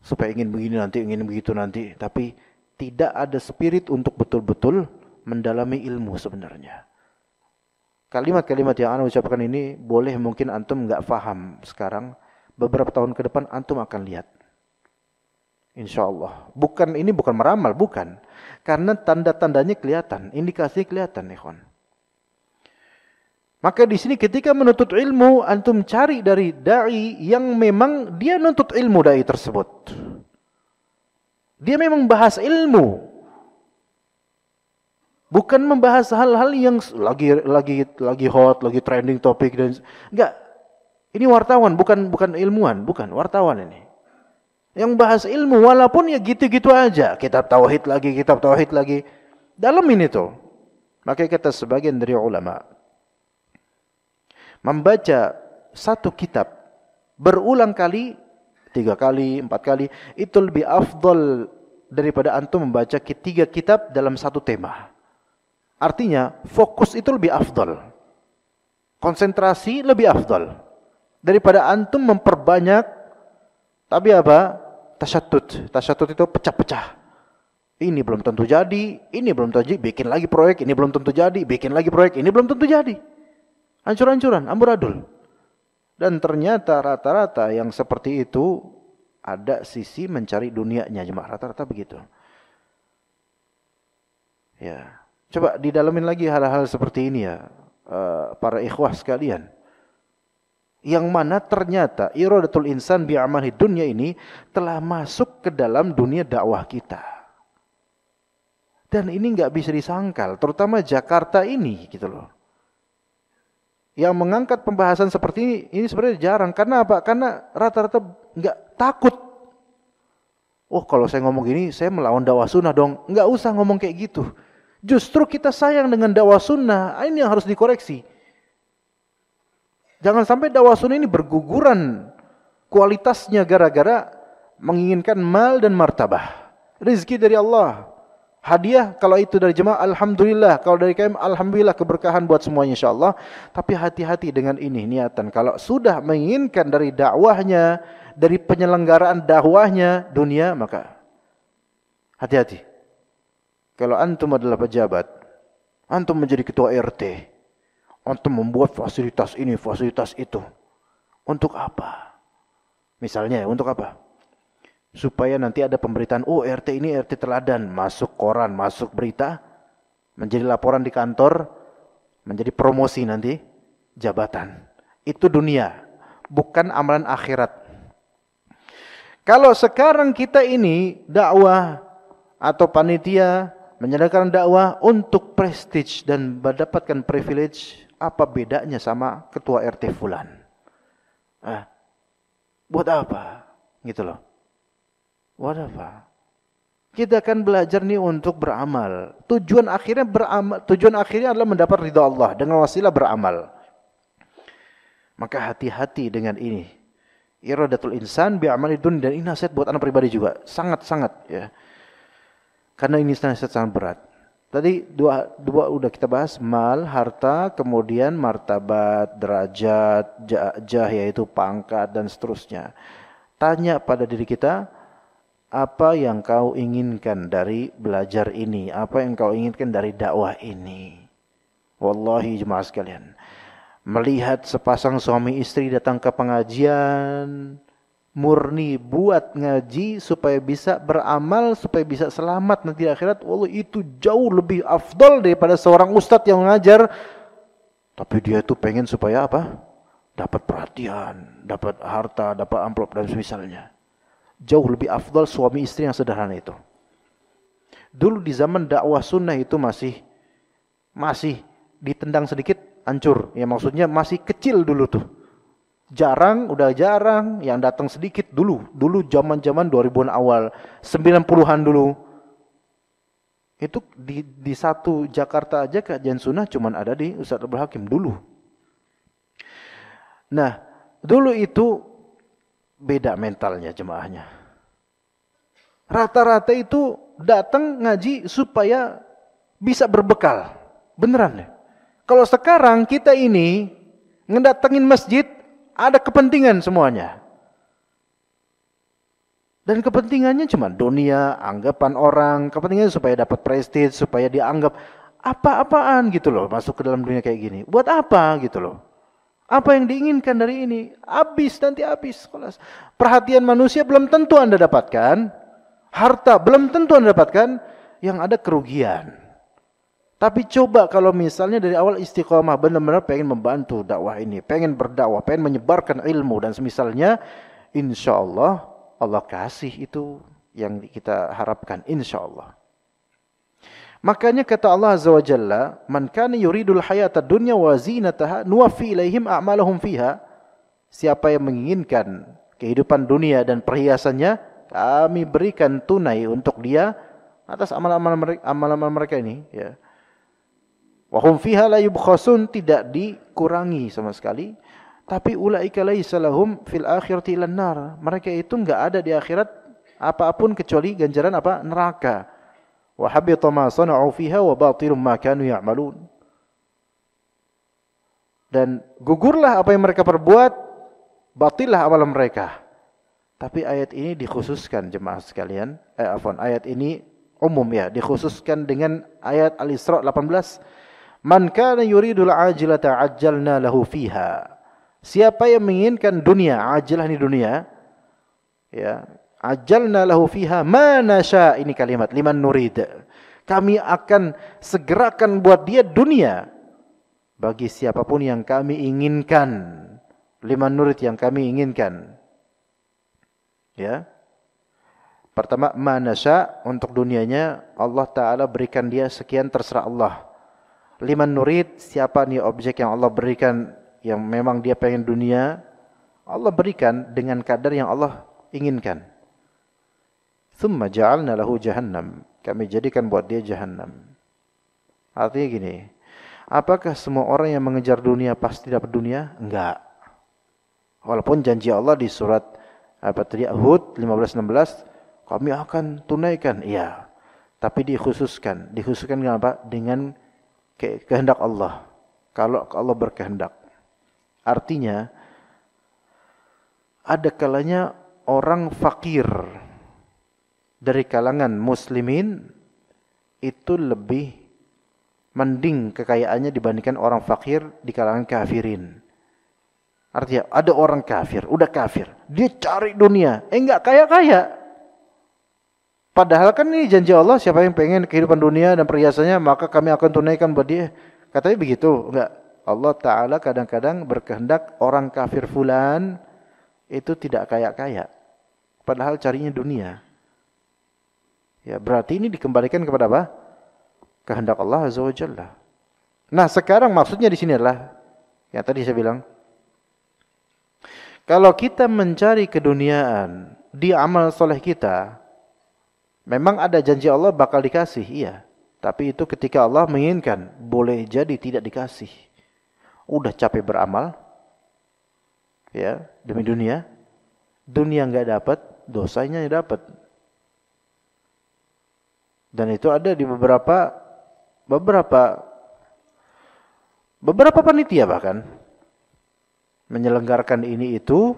Supaya ingin begini nanti, ingin begitu nanti. Tapi tidak ada spirit untuk betul-betul mendalami ilmu sebenarnya. Kalimat-kalimat yang ana ucapkan ini boleh mungkin antum enggak faham sekarang. Beberapa tahun ke depan antum akan lihat. InsyaAllah. Ini bukan meramal, bukan. Karena tanda-tandanya kelihatan, indikasinya kelihatan, ikhwan. Maka di sini ketika menuntut ilmu, antum cari dari dai yang memang dia nuntut ilmu dai tersebut. Dia memang bahas ilmu. Bukan membahas hal-hal yang lagi hot, lagi trending topik dan enggak. Ini wartawan, bukan ilmuwan, bukan wartawan ini. Yang bahas ilmu walaupun ya gitu-gitu aja, kitab tauhid lagi. Dalam ini tuh. Maka kata sebagian dari ulama, membaca satu kitab berulang kali, 3 kali, 4 kali, itu lebih afdal daripada antum membaca 3 kitab dalam satu tema. Artinya, fokus itu lebih afdal. Konsentrasi lebih afdal. Daripada antum memperbanyak, tapi apa? Tasyatut itu pecah-pecah. Ini belum tentu jadi, ini belum tentu jadi, bikin lagi proyek, ini belum tentu jadi, bikin lagi proyek, ini belum tentu jadi. Hancur-hancuran, amburadul. Dan ternyata rata-rata yang seperti itu ada sisi mencari dunianya, jemaah, rata-rata begitu. Ya, coba didalamin lagi hal-hal seperti ini ya, para ikhwah sekalian. Yang mana ternyata iradatul insan bi'amali dunya ini telah masuk ke dalam dunia dakwah kita. Dan ini enggak bisa disangkal, terutama Jakarta ini gitu loh. Yang mengangkat pembahasan seperti ini sebenarnya jarang. Karena apa? Karena rata-rata enggak takut. Oh, kalau saya ngomong gini, saya melawan dakwah sunnah dong. Enggak usah ngomong kayak gitu. Justru kita sayang dengan dakwah sunnah. Ini yang harus dikoreksi. Jangan sampai dakwah sunnah ini berguguran kualitasnya gara-gara menginginkan mal dan martabah. Rizki dari Allah. Hadiah kalau itu dari jemaah, alhamdulillah. Kalau dari kami, alhamdulillah, keberkahan buat semuanya insyaAllah. Tapi hati-hati dengan ini niatan. Kalau sudah menginginkan dari dakwahnya, dari penyelenggaraan dakwahnya dunia, maka hati-hati. Kalau antum adalah pejabat, antum menjadi ketua RT, antum membuat fasilitas ini, fasilitas itu. Untuk apa? Misalnya, untuk apa? Supaya nanti ada pemberitaan, oh RT ini RT teladan, masuk koran, masuk berita, menjadi laporan di kantor, menjadi promosi nanti, jabatan. Itu dunia, bukan amalan akhirat. Kalau sekarang kita ini dakwah atau panitia menyelenggarakan dakwah untuk prestige dan mendapatkan privilege, apa bedanya sama ketua RT fulan? Buat apa? Gitu loh. Buat apa? Kita akan belajar nih untuk beramal. Tujuan akhirnya beramal. Tujuan akhirnya adalah mendapat ridha Allah dengan wasilah beramal. Maka hati-hati dengan ini. Iradatul insan bi'amali dunya, dan ini nasihat buat anak pribadi juga. Sangat-sangat ya. Karena ini nasihat sangat berat. Tadi dua udah kita bahas, mal, harta, kemudian martabat, derajat, jah yaitu pangkat dan seterusnya. Tanya pada diri kita, apa yang kau inginkan dari belajar ini? Apa yang kau inginkan dari dakwah ini? Wallahi jemaah sekalian, melihat sepasang suami istri datang ke pengajian murni buat ngaji supaya bisa beramal, supaya bisa selamat nanti di akhirat, wallahi itu jauh lebih afdal daripada seorang ustadz yang mengajar tapi dia itu pengen supaya apa? Dapat perhatian, dapat harta, dapat amplop dan semisalnya. Jauh lebih afdal suami istri yang sederhana itu. Dulu di zaman dakwah sunnah itu masih ditendang sedikit hancur. Ya maksudnya masih kecil dulu tuh. Jarang, udah jarang, yang datang sedikit dulu. Dulu zaman-zaman 2000-an awal, 90-an dulu. Itu di satu Jakarta aja kajian sunnah cuman ada di Ustadz Abdul Hakim dulu. Nah, dulu itu beda mentalnya jemaahnya. Rata-rata itu datang ngaji supaya bisa berbekal. Beneran ya? Kalau sekarang kita ini ngedatengin masjid, ada kepentingan semuanya. Dan kepentingannya cuma dunia, anggapan orang, kepentingannya supaya dapat prestige, supaya dianggap apa-apaan gitu loh, masuk ke dalam dunia kayak gini. Buat apa gitu loh? Apa yang diinginkan dari ini? Nanti habis. Perhatian manusia belum tentu Anda dapatkan. Harta belum tentu Anda dapatkan. Yang ada kerugian. Tapi coba kalau misalnya dari awal istiqomah, benar-benar pengen membantu dakwah ini, pengen berdakwah, pengen menyebarkan ilmu dan semisalnya, insya Allah Allah kasih itu yang kita harapkan, insya Allah. Makanya kata Allah Azza wa Jalla, "Man kana yuridul hayata dunya wa zinataha nuwaffi ilaihim a'malahum fiha." Siapa yang menginginkan kehidupan dunia dan perhiasannya, kami berikan tunai untuk dia atas amalan mereka ini, ya. Wa hum fiha la yubkhasun, tidak dikurangi sama sekali. Tapi ulaika laisa lahum fil akhirati ilan nar. Mereka itu enggak ada di akhirat apapun kecuali ganjaran apa? Neraka. Wa habita ma sana'u fiha wa batilum ma kanu ya'malun. Dan gugurlah apa yang mereka perbuat, batillah amalan mereka. Tapi ayat ini dikhususkan jemaah sekalian, ayat ini umum ya, dikhususkan dengan ayat Al-Isra 18. Man kana yuridul ajilata ajjalna lahu fiha. Siapa yang menginginkan dunia, ajilah ini dunia, ya, ajjalna lahu fiha ma nasha, ini kalimat liman nurid. Kami akan segerakan buat dia dunia bagi siapapun yang kami inginkan. Liman nurid, yang kami inginkan. Ya. Pertama, ma nasha, untuk dunianya Allah Ta'ala berikan dia sekian, terserah Allah. Liman nurid, siapa nih objek yang Allah berikan, yang memang dia pengen dunia, Allah berikan dengan kadar yang Allah inginkan. Tsumma ja'alna lahu jahannam, kami jadikan buat dia jahannam. Artinya gini, apakah semua orang yang mengejar dunia pasti dapat dunia? Enggak. Walaupun janji Allah di surat Hud 15-16, kami akan tunaikan, iya. Tapi dikhususkan dengan apa? Dengan kehendak Allah. Kalau Allah berkehendak. Artinya, ada kalanya orang fakir dari kalangan muslimin itu lebih mending kekayaannya dibandingkan orang fakir di kalangan kafirin. Artinya, ada orang kafir, udah kafir, dia cari dunia, enggak kaya-kaya. Padahal kan ini janji Allah, siapa yang pengen kehidupan dunia dan perhiasannya, maka kami akan tunaikan buat dia. Katanya begitu, enggak. Allah Ta'ala kadang-kadang berkehendak orang kafir fulan itu tidak kaya-kaya. Padahal carinya dunia. Ya, berarti ini dikembalikan kepada apa? Kehendak Allah Azza wa Jalla. Nah, sekarang maksudnya di sini adalah yang tadi saya bilang, kalau kita mencari keduniaan di amal soleh kita, memang ada janji Allah bakal dikasih, iya. Tapi itu ketika Allah menginginkan, boleh jadi tidak dikasih. Udah capek beramal, ya, demi dunia enggak dapat, dosanya dapat. Dan itu ada di beberapa panitia bahkan menyelenggarakan ini itu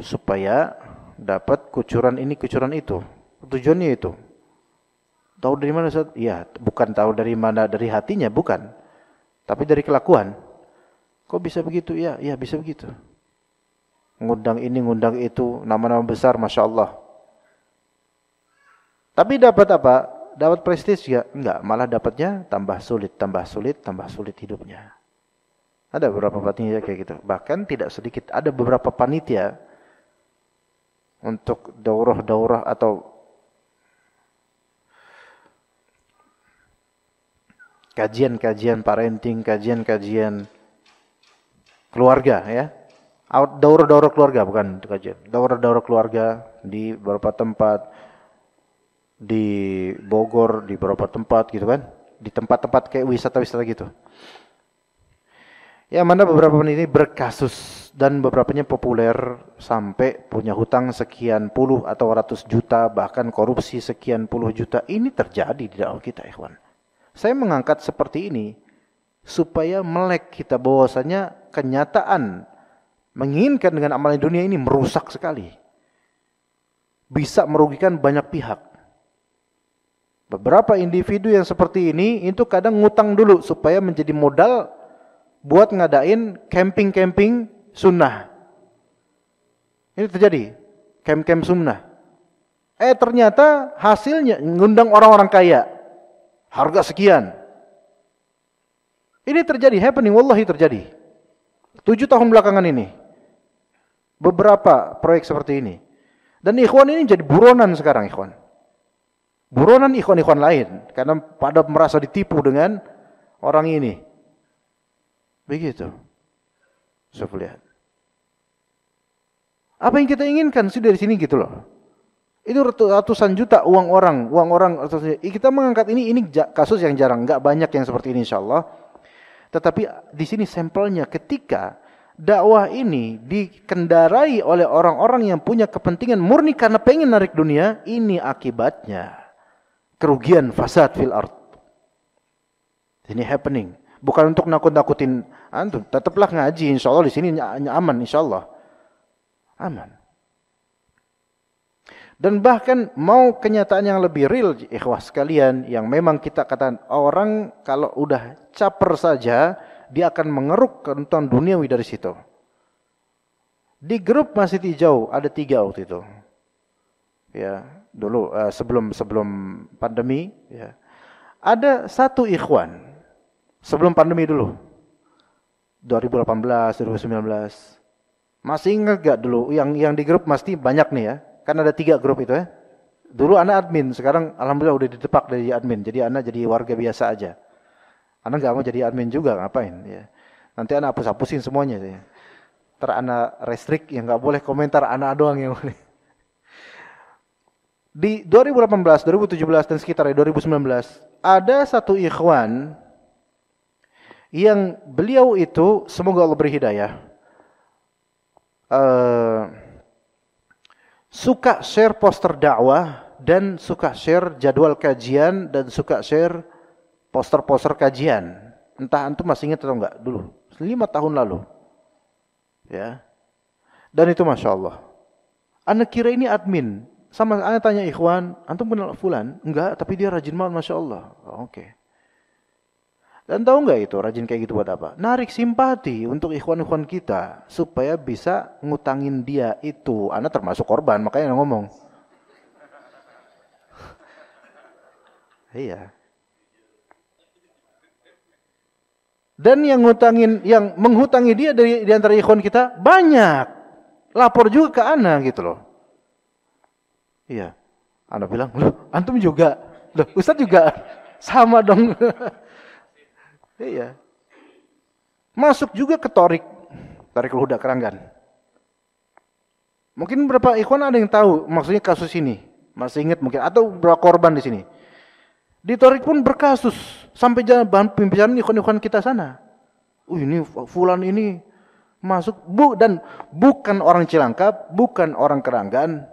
supaya dapat kucuran ini, kucuran itu. Tujuannya itu. Tahu dari mana Ustaz? Ya, bukan tahu dari mana, dari hatinya, bukan. Tapi dari kelakuan, kok bisa begitu? Ya, ya bisa begitu. Ngundang ini, ngundang itu, nama-nama besar, Masya Allah. Tapi dapat apa? Dapat prestis ya? Enggak, malah dapatnya tambah sulit, tambah sulit, tambah sulit hidupnya. Ada beberapa panitia kayak gitu. Bahkan tidak sedikit, ada beberapa panitia untuk daurah-daurah atau kajian-kajian parenting, kajian-kajian keluarga ya. Daurah-daurah keluarga, bukan kajian. Daurah-daurah keluarga di beberapa tempat, di Bogor, di beberapa tempat gitu kan. Di tempat-tempat kayak wisata-wisata gitu. Ya mana beberapa ini berkasus dan beberapanya populer sampai punya hutang sekian puluh atau ratus juta, bahkan korupsi sekian puluh juta. Ini terjadi di dakwah kita, ikhwan. Saya mengangkat seperti ini supaya melek kita bahwasanya kenyataan menginginkan dengan amalan dunia ini merusak sekali. Bisa merugikan banyak pihak. Beberapa individu yang seperti ini itu kadang ngutang dulu supaya menjadi modal buat ngadain camping-camping sunnah. Ini terjadi, camp-camp sunnah. Ternyata hasilnya ngundang orang-orang kaya. Harga sekian. Ini terjadi, happening, wallahi terjadi. 7 tahun belakangan ini. Beberapa proyek seperti ini. Dan ikhwan ini jadi buronan sekarang, ikhwan. Buronan ikhwan-ikhwan lain. Karena pada merasa ditipu dengan orang ini. Begitu. Coba lihat. Apa yang kita inginkan sih dari sini gitu loh. Itu ratusan juta uang orang. Kita mengangkat ini kasus yang jarang, enggak banyak yang seperti ini insyaallah. Tetapi di sini sampelnya ketika dakwah ini dikendarai oleh orang-orang yang punya kepentingan murni karena pengen narik dunia, ini akibatnya kerugian fasad fil ard. Ini happening. Bukan untuk nakut-nakutin antum, tetaplah ngaji insyaallah di sini aman insyaallah. Aman. Dan bahkan mau kenyataan yang lebih real ikhwah sekalian yang memang kita katakan orang kalau udah caper saja dia akan mengeruk keuntungan duniawi dari situ. Di grup Masjid Hijau ada 3 waktu itu. Ya, dulu sebelum pandemi ya. Ada 1 ikhwan sebelum pandemi dulu. 2018, 2019. Masih ingat gak dulu yang di grup pasti banyak nih ya. Kan ada 3 grup itu ya. Dulu anak admin, sekarang alhamdulillah udah ditepak dari admin. Jadi anak jadi warga biasa aja. Anak gak mau jadi admin juga, ngapain ya. Nanti anak hapus-hapusin semuanya ya. Anak restrik yang gak boleh komentar, anak doang yang boleh. Di 2018, 2017 dan sekitarnya 2019 ada 1 ikhwan yang beliau itu semoga Allah beri hidayah. Suka share poster dakwah dan suka share jadwal kajian dan suka share poster-poster kajian. Entah antum masih ingat atau enggak dulu, 5 tahun lalu. Ya. Dan itu Masya Allah. Anak kira ini admin. Sama anak tanya ikhwan, antum kenal fulan? Enggak, tapi dia rajin banget Masya Allah. Oke. Dan tahu enggak itu rajin kayak gitu buat apa? Narik simpati untuk ikhwan-ikhwan kita supaya bisa ngutangin dia itu. Anak termasuk korban, makanya ngomong. Iya. Dan yang menghutangi dia di antara ikhwan kita banyak. Lapor juga ke ana gitu loh. Iya. Ana bilang, "Loh, antum juga. Loh, Ustaz juga." Sama dong. Iya. Masuk juga ke Tharikul Huda Keranggan. Mungkin berapa ikhwan ada yang tahu maksudnya kasus ini. Masih ingat mungkin atau berapa korban di sini. Di Tharik pun berkasus sampai bahan pembicaraan ikhwan-ikhwan kita sana. Ini fulan ini masuk dan bukan orang Cilangkap, bukan orang Keranggan.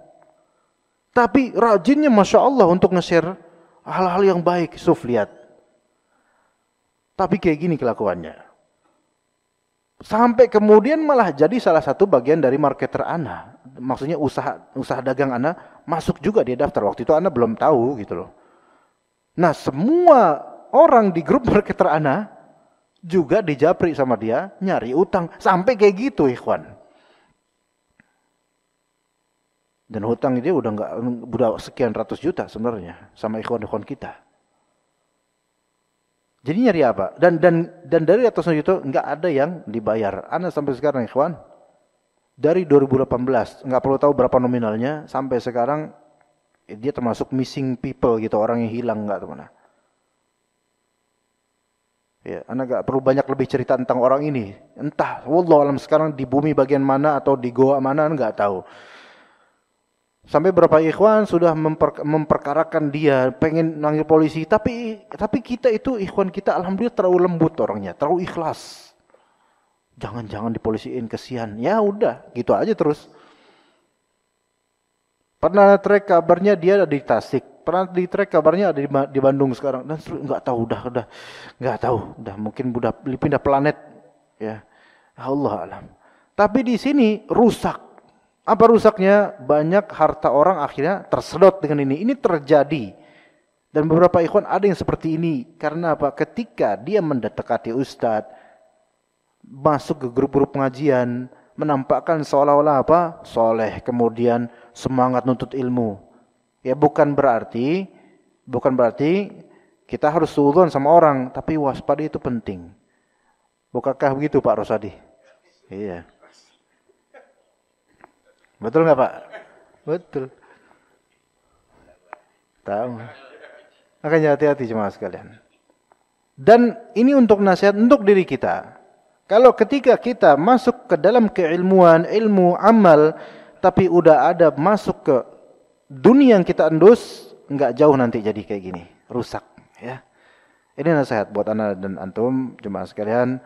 Tapi rajinnya Masya Allah untuk nge-share hal-hal yang baik. Suf, lihat. Tapi kayak gini kelakuannya. Sampai kemudian malah jadi salah satu bagian dari marketer ana. Maksudnya usaha dagang ana masuk juga dia daftar. Waktu itu ana belum tahu gitu loh. Nah semua orang di grup marketer ana juga dijapri sama dia, nyari utang. Sampai kayak gitu, ikhwan. Dan hutang dia udah sekian ratus juta sebenarnya sama ikhwan-ikhwan kita. Jadi nyari apa? Dan dari ratusan juta nggak ada yang dibayar. Ana sampai sekarang, ikhwan, dari 2018 nggak perlu tahu berapa nominalnya, sampai sekarang dia termasuk missing people gitu, orang yang hilang nggak tahu mana. Ya, Anda nggak perlu banyak lebih cerita tentang orang ini. Entah, wallahu alam sekarang di bumi bagian mana atau di goa mana, nggak tahu. Sampai berapa ikhwan sudah memperkarakan dia, pengen nanggil polisi, tapi kita itu, ikhwan kita alhamdulillah terlalu lembut orangnya, terlalu ikhlas. Jangan dipolisiin, kesian. Ya udah, gitu aja terus. Pernah track kabarnya dia ada di Tasik, pernah di track kabarnya ada di Bandung sekarang, dan nggak tahu, udah nggak tahu, udah mungkin udah pindah planet, ya Allah alam. Tapi di sini rusak. Apa rusaknya? Banyak harta orang akhirnya tersedot dengan ini. Ini terjadi. Dan beberapa ikhwan ada yang seperti ini. Karena apa? Ketika dia mendekati ustadz, masuk ke grup-grup pengajian, menampakkan seolah-olah apa? Soleh, kemudian semangat nuntut ilmu. Ya bukan berarti kita harus suudzon sama orang, tapi waspada itu penting. Bukankah begitu Pak Rosadi? Iya. Betul nggak Pak? Betul. Tahu. Makanya hati-hati jemaah sekalian. Dan ini untuk nasihat untuk diri kita. Kalau ketika kita masuk ke dalam keilmuan, ilmu amal, tapi udah ada masuk ke dunia yang kita endus, nggak jauh nanti jadi kayak gini, rusak. Ya. Ini nasihat buat Anda dan antum jemaah sekalian.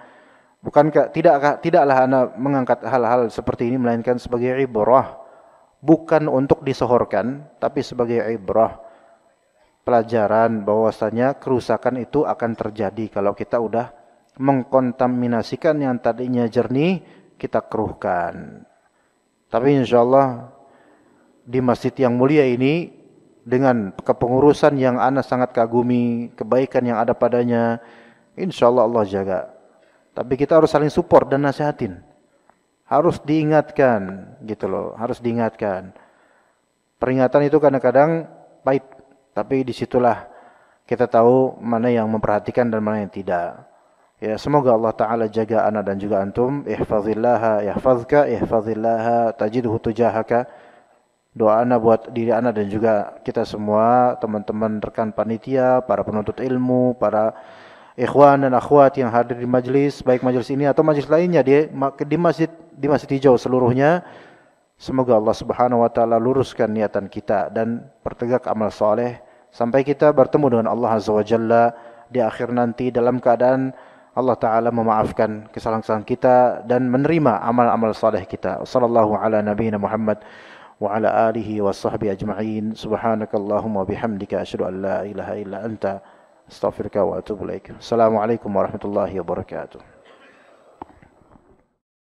Tidaklah Anda mengangkat hal-hal seperti ini melainkan sebagai ibrah, bukan untuk disohorkan, tapi sebagai ibrah, pelajaran bahwasanya kerusakan itu akan terjadi kalau kita udah mengkontaminasikan yang tadinya jernih, kita keruhkan. Tapi insyaallah di masjid yang mulia ini, dengan kepengurusan yang Anda sangat kagumi, kebaikan yang ada padanya, insyaallah Allah jaga. Tapi kita harus saling support dan nasihatin. Harus diingatkan, gitu loh. Harus diingatkan. Peringatan itu kadang-kadang pahit, tapi disitulah kita tahu mana yang memperhatikan dan mana yang tidak. Ya, semoga Allah Ta'ala jaga ana dan juga antum. Ihfazillaha yahfazka, ihfazillaha tajidhu tujahaka. Doa ana buat diri ana dan juga kita semua, teman-teman rekan panitia, para penuntut ilmu, para ikhwan dan akhwat yang hadir di majelis, baik majelis ini atau majelis lainnya di masjid hijau seluruhnya. Semoga Allah Subhanahu wa taala luruskan niatan kita dan pertegak amal soleh sampai kita bertemu dengan Allah Azza wa Jalla di akhir nanti dalam keadaan Allah taala memaafkan kesalahan-kesalahan kita dan menerima amal-amal soleh kita. Sallallahu ala nabiyina Muhammad wa ala alihi wa sahbihi ajma'in. Subhanakallahumma bihamdika asyhadu an la ilaha illa anta astaghfiruka wa atubu ilaik. Assalamualaikum warahmatullahi wabarakatuh.